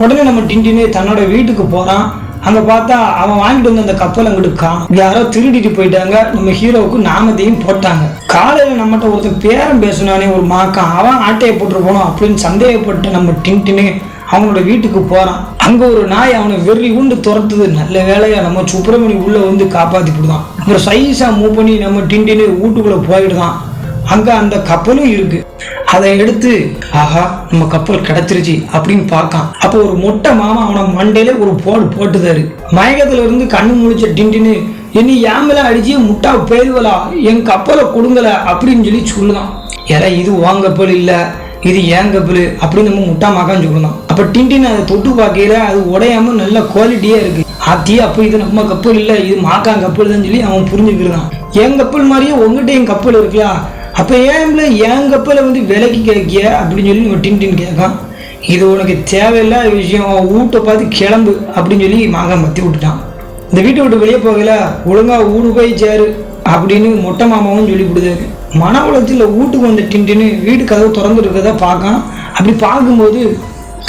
உடனே நம்ம டின்டினு தன்னோட வீட்டுக்கு போறான். அங்க பார்த்தா அவன் வாங்கிட்டு வந்து அந்த கப்பல் அங்கிட்டு யாரோ திருடிட்டு போயிட்டாங்க. நம்ம ஹீரோவுக்கு நாமத்தையும் போட்டாங்க. காலையில நம்மகிட்ட ஒருத்தன் பேரம் பேசினானே ஒரு மாக்கான், அவன் ஆட்டையை போட்டு போனோம் அப்படின்னு சந்தேகப்பட்டு நம்ம டின்டினு அவனோட வீட்டுக்கு போறான். அங்க ஒரு நாய் அவனை வெறி உண்டு துரத்துது. நல்ல வேலையா நம்ம சுப்பிரமணி உள்ள வந்து காப்பாத்தி போடுதான். அப்புறம் சைஸா மூவ் பண்ணி நம்ம டின்டினு வீட்டுக்குள்ள போயிடுதான். அங்க அந்த கப்பலும் இருக்கு. அதை எடுத்து ஆஹா நம்ம கப்பல் கிடைச்சிருச்சு அப்படின்னு பார்க்கான். அப்போ ஒரு மொட்டை மாமா அவனை மண்டையில ஒரு போட்டுதாரு. மயக்கத்துல இருந்து கண்ணு முழிச்ச டின்டினு என்னை ஏமல அடிச்சு முட்டா போயிடுவலா, என் கப்பலை கொடுங்கல அப்படின்னு சொல்லி சொல்லுதான். ஏன்னா இது உன் கப்பல் இல்ல, இது ஏன் கப்பல் அப்படின்னு நம்ம முட்டா மாக்கான்னு சொல்லலாம். அப்ப டின்டின் அதை தொட்டு பார்க்கையில அது உடையாம நல்ல குவாலிட்டியா இருக்கு. ஆத்தி அப்போ இது நம்ம கப்பல் இல்ல, இது மாக்கான் கப்பல் தான் சொல்லி அவன் புரிஞ்சுக்கிறான். என் கப்பல் மாதிரியே உங்ககிட்ட என் கப்பல் இருக்கலாம், அப்போ ஏன்ல என் கப்பலை வந்து விலைக்கு கேட்கிய அப்படின்னு சொல்லி நம்ம டின்டின் கேட்கான். இது உனக்கு தேவையில்லாத விஷயம், வீட்டை பார்த்து கிளம்பு அப்படின்னு சொல்லி மாங்காய் மத்தி விட்டுட்டான். இந்த வீட்டை விட்டு வெளியே போகல, ஒழுங்கா வீடு போய் சேரு அப்படின்னு மொட்டை மாமாவும் சொல்லி கொடுத்தாரு. மன உலகத்தில் வீட்டுக்கு வந்த டின்டின்னு வீடு கதவு திறந்து இருக்கிறத பார்க்கான். அப்படி பார்க்கும்போது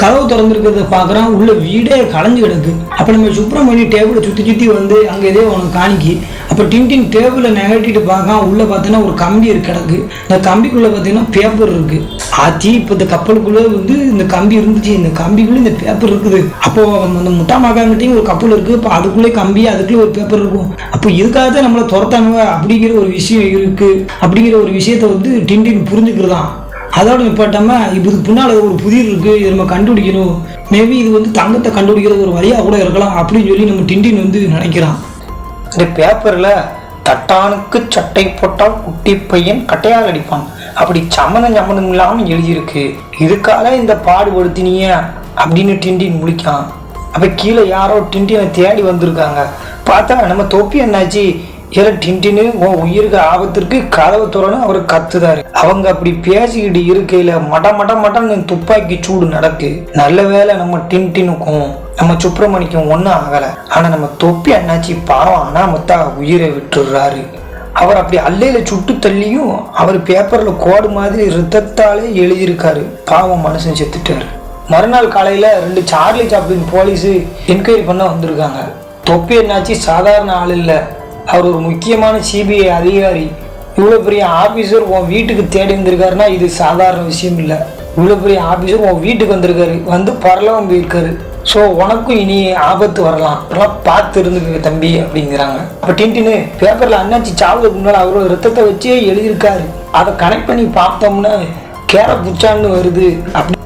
கதவு திறந்துருக்கிறத பார்க்குறான், உள்ள வீடே களைஞ்சு கிடக்கு. அப்போ நம்ம சுப்பிரமணி டேபிளை சுற்றி வந்து அங்கே எதோ அவனுக்கு காணிக்கி. அப்போ டின்டின் டேபிளை நகட்டிட்டு பார்க்கான். உள்ளே பார்த்தீங்கன்னா ஒரு கம்பி கிடக்கு. இந்த கம்பிக்குள்ளே பார்த்தீங்கன்னா பேப்பர் இருக்கு. ஆச்சி இப்போ இந்த கப்பலுக்குள்ளே வந்து இந்த கம்பி இருந்துச்சு, இந்த கம்பிக்குள்ளே இந்த பேப்பர் இருக்குது. அப்போ அந்த முட்டாமாக்காங்கிட்டையும் ஒரு கப்பல் இருக்கு. இப்போ அதுக்குள்ளே கம்பி, அதுக்குள்ளே ஒரு பேப்பர் இருக்கும். அப்போ இதுக்காக தான் நம்மளை துரத்தானுவ அப்படிங்கிற ஒரு விஷயம் இருக்கு. அப்படிங்கிற ஒரு விஷயத்த வந்து டின்டின் புரிஞ்சுக்கிறதான். அதோட நிப்பாட்டாம இதுக்கு பின்னால் ஒரு புதிர் இருக்கு, இது நம்ம கண்டுபிடிக்கணும். மேபி இது வந்து தங்கத்தை கண்டுபிடிக்கிற ஒரு வழியாக கூட இருக்கலாம் அப்படின்னு சொல்லி நம்ம டின்டின் வந்து நினைக்கிறான். இந்த பேப்பர்ல தட்டானுக்கு சட்டை போட்டால் குட்டி பையன் கட்டையால் அடிப்பான் அப்படி சம்மந்தம் இல்லாமல் எழுதியிருக்கு. இதுக்காக இந்த பாடுபடுத்தினிய அப்படின்னு டின்டின் முடிக்கான். அப்ப கீழே யாரோ டின்டினை தேடி வந்திருக்காங்க. பார்த்தா நம்ம தொப்பி என்னாச்சு, ஏன்னா டின்டின்னு உன் உயிருக்கு ஆபத்திற்கு கதவை துறன்னு அவர் கத்துதாரு. அவங்க அப்படி பேசிக்கிட்டு இருக்கையில மட்டன்னு துப்பாக்கி சூடு நடக்கு. நல்ல வேலை நம்ம டின்டினுக்கும் நம்ம சுப்பிரமணிக்கும் ஒன்றும் ஆகலை. ஆனா நம்ம தொப்பி அண்ணாச்சி பாவம் அனாமத்தா உயிரை விட்டுடுறாரு. அவர் அப்படி அல்லையில சுட்டு தள்ளியும் அவர் பேப்பர்ல கோடு மாதிரி ரத்தத்தாலே எழுதியிருக்காரு. பாவம் மனுஷன் செத்துட்டாரு. மறுநாள் காலையில 2 சார்லி சாப்ளின் போலீஸு என்கொயரி பண்ண வந்திருக்காங்க. தொப்பி என்னாச்சு சாதாரண ஆள் இல்லை, அவர் ஒரு முக்கியமான சிபிஐ அதிகாரி. இவ்வளோ பெரிய ஆஃபீஸர் உன் வீட்டுக்கு தேடி வந்திருக்காருன்னா இது சாதாரண விஷயம் இல்லை. இவ்வளோ பெரிய ஆஃபீஸர் உன் வீட்டுக்கு வந்திருக்காரு, வந்து பரலவும் போயிருக்காரு. ஸோ உனக்கும் இனி ஆபத்து வரலாம், அதெல்லாம் பார்த்து இருந்துக்க தம்பி அப்படிங்கிறாங்க. அப்போ டின்டின்னு பேப்பரில் அண்ணாச்சி சாவுக்கு முன்னால் அவரோட ரத்தத்தை வச்சே எழுதியிருக்காரு. அதை கனெக்ட் பண்ணி பார்த்தோம்னா கேர புச்சான்னு வருது அப்படி